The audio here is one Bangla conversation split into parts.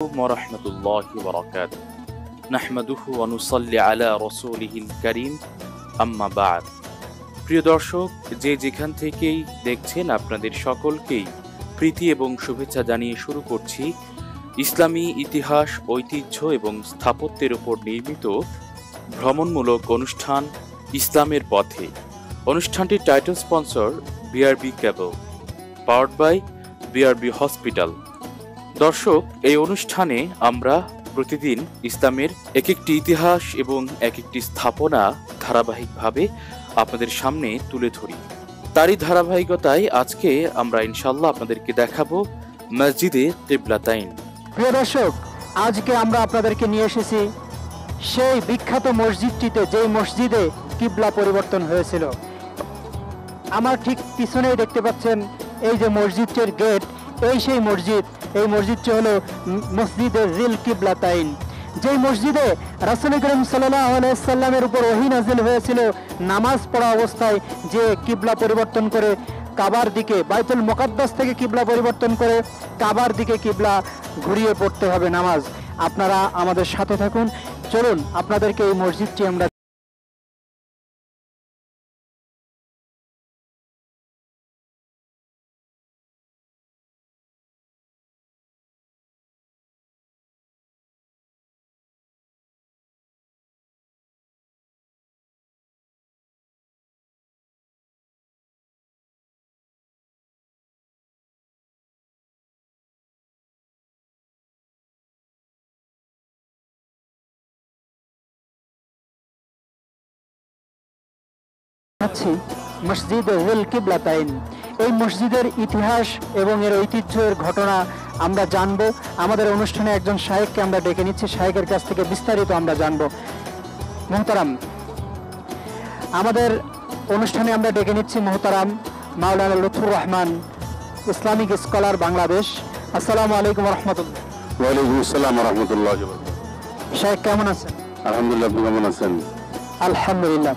ওয়া বারাকাতুহু নাহমাদুহু ওয়া নুসাল্লি আলা রাসূলিহিল কারীম আম্মা বা'দ। প্রিয় দর্শক, যে যেখান থেকেই দেখছেন আপনাদের সকলকেই প্রীতি এবং শুভেচ্ছা জানিয়ে শুরু করছি ইসলামী ইতিহাস, ঐতিহ্য এবং স্থাপত্যের উপর নির্মিত ভ্রমণমূলক অনুষ্ঠান ইসলামের পথে। অনুষ্ঠানটির title sponsor BRB cable, powered by BRB hospital. দর্শক, এই অনুষ্ঠানে আমরা প্রতিদিন ইসলামের এক একটি ইতিহাস এবং এক একটি স্থাপনা ধারাবাহিকভাবে আপনাদের সামনে তুলে ধরি। তারই ধারাবাহিকতায় আজকে আমরা ইনশাআল্লাহ আপনাদেরকে দেখাবো মসজিদে কিবলাতাইন। প্রিয় দর্শক, আজকে আমরা আপনাদেরকে নিয়ে এসেছি সেই বিখ্যাত মসজিদটিতে, যেই মসজিদে কিবলা পরিবর্তন হয়েছিল। আমার ঠিক পিছনেই দেখতে পাচ্ছেন এই যে মসজিদটির গেট, এই সেই মসজিদ। এই মসজিদটি হলো মসজিদে জিল কিবলাতাইন, যেই মসজিদে রাসূল করিম সাল্লাল্লাহু আলাইহি সাল্লামের উপর ওহী নাযিল হয়েছিল নামাজ পড়া অবস্থায়, যে কিবলা পরিবর্তন করে কাবার দিকে, বাইতুল মুকাদ্দাস থেকে কিবলা পরিবর্তন করে কাবার দিকে কিবলা ঘুরিয়ে পড়তে হবে নামাজ। আপনারা আমাদের সাথে থাকুন, চলুন আপনাদেরকে এই মসজিদটি আমরা দেখাচ্ছি মসজিদে জিল কিবলাতাইন। এই মসজিদের ইতিহাস এবং এর ঐতিহ্যের ঘটনা আমরা জানবো। আমাদের অনুষ্ঠানে একজন শায়েখকে আমরা ডেকে নিচ্ছি, শায়েখের কাছ থেকে বিস্তারিত আমরা জানবো। মুহতারাম, আমাদের অনুষ্ঠানে আমরা ডেকে নিচ্ছি মুহতারাম মাওলানা লুৎফুর রহমান, ইসলামিক স্কলার, বাংলাদেশ। আসসালামু আলাইকুম ওয়া রাহমাতুল্লাহ। ওয়ালাইকুম আসসালাম ওয়া রাহমাতুল্লাহি ওয়া বারাকাতুহু। শায়েখ কেমন আছেন? আলহামদুলিল্লাহ, আপনি কেমন আছেন? আলহামদুলিল্লাহ।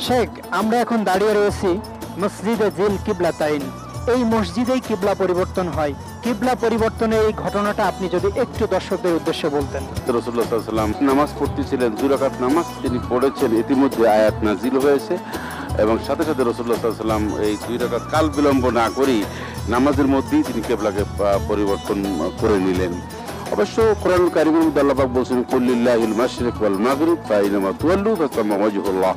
শেখ, আমরা এখন দাঁড়িয়ে রয়েছি মসজিদে জিল কিবলাতাইন। এই মসজিদেই কিবলা পরিবর্তন হয়। কিবলা পরিবর্তনের এই ঘটনাটা আপনি যদি একটু দর্শকদের উদ্দেশ্যে বলতেন। রাসূলুল্লাহ সাল্লাল্লাহু আলাইহি ওয়াসাল্লাম নামাজ পড়তেছিলেন, 2 রাকাত নামাজ তিনি পড়েছেন, ইতিমধ্যে আয়াত নাজিল হয়েছে এবং সাথে সাথে রাসূলুল্লাহ সাল্লাল্লাহু আলাইহি ওয়াসাল্লাম এই 2 রাকাত কাল বিলম্ব না করেই নামাজের মধ্যেই তিনি কিবলাকে পরিবর্তন করে নিলেন। অবশ্য কোরআনুল কারীমের মধ্যে আল্লাহ পাক বলেছেন, কুল্লিল্লাহিল মাশরিক ওয়াল মাগরিব ফাইনামা তুওয়াল্লু ফাসাম্মা ওয়াজহুল্লাহ।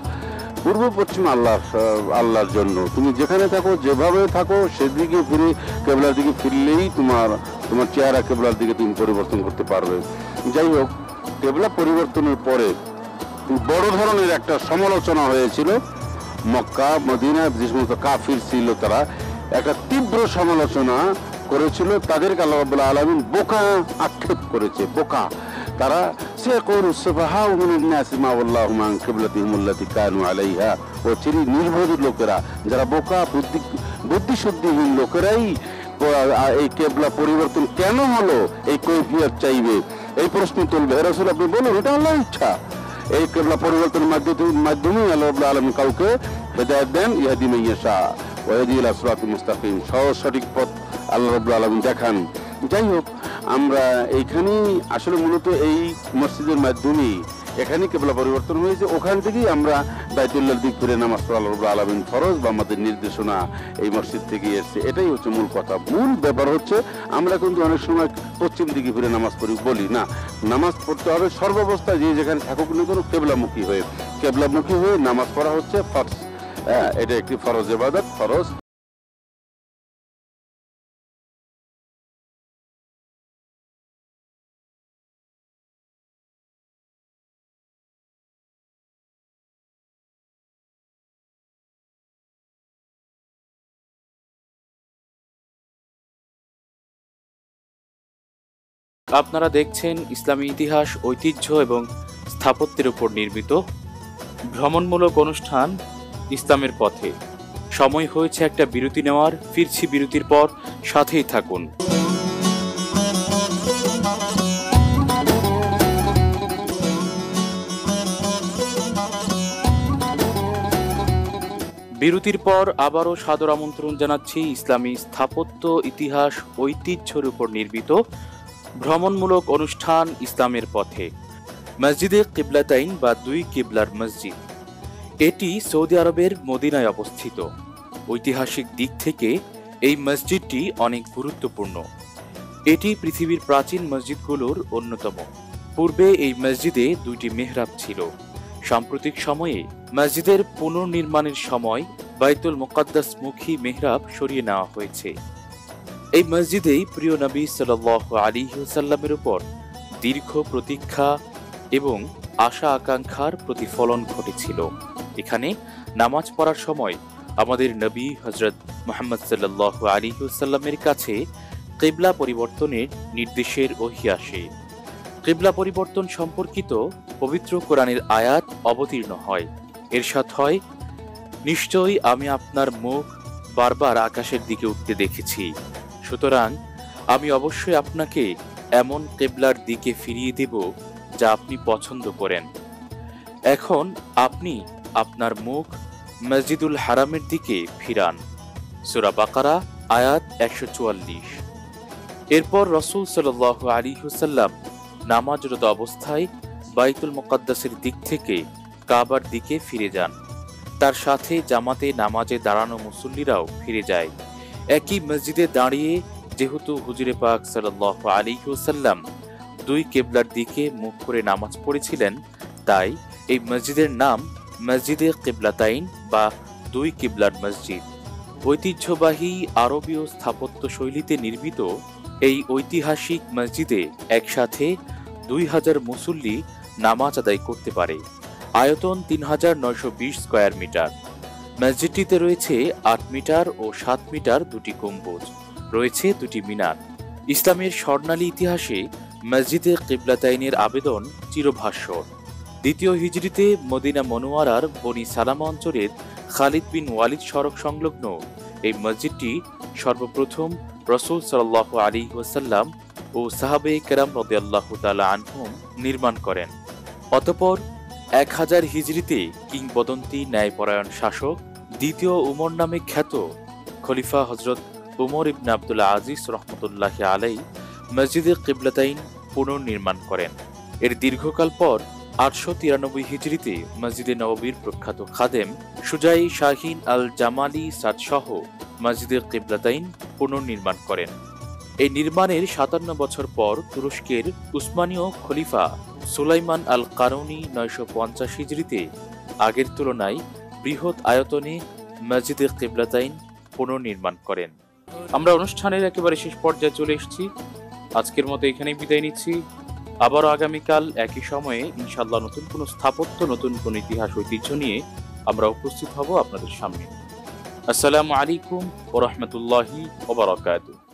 পূর্ব পশ্চিম আল্লাহর জন্য, তুমি যেখানে থাকো, যেভাবে থাকো, সেদিকে ফিরে কেবলার দিকে ফিরলেই তোমার চেহারা কেবলার দিকে তুমি পরিবর্তন করতে পারবে। যাই হোক, কেবলা পরিবর্তনের পরে বড় ধরনের একটা সমালোচনা হয়েছিল। মক্কা মদিনায় যে সমস্ত কাফির ছিল তারা একটা তীব্র সমালোচনা করেছিল। তাদেরকে আল্লাহ রাব্বুল আলামিন বোকা আক্ষেপ করেছে, বোকা। তারা নির্বোধ লোকেরা, যারা বোকা, বুদ্ধিশুদ্ধিহীন লোকেরাই এই কেবলা পরিবর্তন কেন হলো এই কৈফিয়ত চাইবে, এই প্রশ্ন তুলবে। রাসূল, আপনি বলুন, এটা আল্লাহর ইচ্ছা। এই কেবলা পরিবর্তনের মাধ্যমে আল্লাহ রাব্বুল আলামিন কাউকে হেদায়েত দেন, ইয়াহদি মান ইয়াশা ওয়া ইয়াহদি ইলা সিরাতিল মুস্তাকিম, সহজ সঠিক পথ আল্লাহ রাব্বুল আলামিন দেখান। যাই হোক, আমরা এইখানেই আসলে মূলত এই মসজিদের মাধ্যমে এখানে কেবলা পরিবর্তন হয়েছে। ওখান থেকেই আমরা বাইতুল্লাহর দিক ফিরে নামাজ পড়া আল্লাহ রাব্বুল আলামিন ফরজ বা আমাদের নির্দেশনা এই মসজিদ থেকে এসেছে। এটাই হচ্ছে মূল কথা। মূল ব্যাপার হচ্ছে আমরা কিন্তু অনেক সময় পশ্চিম দিকে ফিরে নামাজ পড়ি বলি না। নামাজ পড়তে হবে সর্বাবস্থায়, যে যেখানে থাকুক না কেন, কেবলামুখী হয়ে নামাজ পড়া হচ্ছে ফরজ। এটা একটি ফরজ ইবাদত, ফরজ। আপনারা দেখছেন ইসলামী ইতিহাস, ঐতিহ্য এবং স্থাপত্যের উপর নির্মিত ভ্রমণমূলক অনুষ্ঠান ইসলামের পথে। সময় হয়েছে একটা বিরতি নেওয়ার। ফিরছি বিরতির পর, সাথেই থাকুন। বিরতির পর আবারও সাদর আমন্ত্রণ জানাচ্ছি ইসলামী স্থাপত্য, ইতিহাস, ঐতিহ্যের উপর নির্মিত ভ্রমণমূলক অনুষ্ঠান ইসলামের পথে। মসজিদে কিবলাতাইন বা দুই কিবলার মসজিদ, এটি সৌদি আরবের মদিনায় অবস্থিত। ঐতিহাসিক দিক থেকে এই মসজিদটি অনেক গুরুত্বপূর্ণ। এটি পৃথিবীর প্রাচীন মসজিদগুলোর অন্যতম। পূর্বে এই মসজিদে দুইটি মেহরাব ছিল। সাম্প্রতিক সময়ে মসজিদের পুনর্নির্মাণের সময় বাইতুল মুকাদ্দাস মুখী মেহরাব সরিয়ে নেওয়া হয়েছে। এই মসজিদেই প্রিয় নবী সাল্লাল্লাহু আলাইহি ওয়াসাল্লামের উপর দীর্ঘ প্রতীক্ষা এবং আশা আকাঙ্ক্ষার প্রতিফলন ঘটেছিল। এখানে নামাজ পড়ার সময় আমাদের নবী হযরত মুহাম্মদ সাল্লাল্লাহু আলাইহি ওয়াসাল্লামের কাছে কিবলা পরিবর্তনের নির্দেশের ওহী আসে। কিবলা পরিবর্তন সম্পর্কিত পবিত্র কোরআনের আয়াত অবতীর্ণ হয়। ইরশাদ হয়, নিশ্চয়ই আমি আপনার মুখ বারবার আকাশের দিকে উঠতে দেখেছি, সুতরাং আমি অবশ্যই আপনাকে এমন কিবলার দিকে ফিরিয়ে দেব যা আপনি পছন্দ করেন। এখন আপনি আপনার মুখ মসজিদুল হারামের দিকে ফিরান। সূরা বাকারা আয়াত 144। এরপর রাসূল সাল্লাল্লাহু আলাইহি ওয়াসাল্লাম নামাজরত অবস্থায় বাইতুল মুকাদ্দাসের দিক থেকে কাবার দিকে ফিরে যান। তার সাথে জামাতে নামাজে দাঁড়ানো মুসল্লিরাও ফিরে যায়। একই মসজিদে দাঁড়িয়ে যেহেতু হুজুরে পাক সাল্লাল্লাহু আলাইহি ওয়াসাল্লাম দুই কিবলার দিকে মুখ করে নামাজ পড়েছিলেন, তাই এই মসজিদের নাম মসজিদে কিবলাতাইন বা দুই কিবলার মসজিদ। ঐতিহ্যবাহী আরবীয় স্থাপত্য শৈলীতে নির্মিত এই ঐতিহাসিক মসজিদে একসাথে 2000 মুসল্লি নামাজ আদায় করতে পারে। আয়তন 3920 স্কয়ার মিটার। মসজিদটিতে রয়েছে 8 মিটার ও 7 মিটার দুটি গম্বুজ, রয়েছে দুটি মিনার। ইসলামের স্বর্ণালী ইতিহাসে মসজিদে কিবলাতাইনের আবেদন চিরভাস্বর। দ্বিতীয় হিজরিতে মদিনা মনোয়ারার বনি সালামা অঞ্চলের খালিদ বিন ওয়ালিদ সড়ক সংলগ্ন এই মসজিদটি সর্বপ্রথম রাসূল সাল্লাল্লাহু আলাইহি ওয়াসাল্লাম ও সাহাবায়ে কেরাম রাদিয়াল্লাহু তাআলা আনহুম নির্মাণ করেন। অতঃপর 1000 হিজরিতে কিংবদন্তি ন্যায়পরায়ণ শাসক দ্বিতীয় উমর নামে খ্যাত খলিফা হযরত উমর ইবনে আব্দুল আজিজ রহমতুল্লাহি আলাইহি মসজিদে কিবলাতাইন পুনর্নির্মাণ করেন। এর দীর্ঘকাল পর 893 হিজরিতে মসজিদে নববীর প্রখ্যাত খাদেম সুজাই শাহিন আল জামালি সাদ সহ মসজিদের কিবলাতাইন পুনর্নির্মাণ করেন। এই নির্মাণের 57 বছর পর তুরস্কের উসমানীয় খলিফা সুলাইমান আল কারুনি 950 হিজরিতে আগের তুলনায় বৃহৎ আয়তনে মসজিদে কিবলাতাইন পুনর্নির্মাণ করেন। আমরা অনুষ্ঠানের একেবারে শেষ পর্যায়ে চলে এসেছি। আজকের মতো এখানেই বিদায় নিচ্ছি। আবারও আগামীকাল একই সময়ে ইনশাআল্লাহ নতুন কোনো স্থাপত্য, নতুন কোনো ইতিহাস ঐতিহ্য নিয়ে আমরা উপস্থিত হব আপনাদের সামনে। আসসালামু আলাইকুম ওয়া রাহমাতুল্লাহি ওয়া বারাকাতুহু।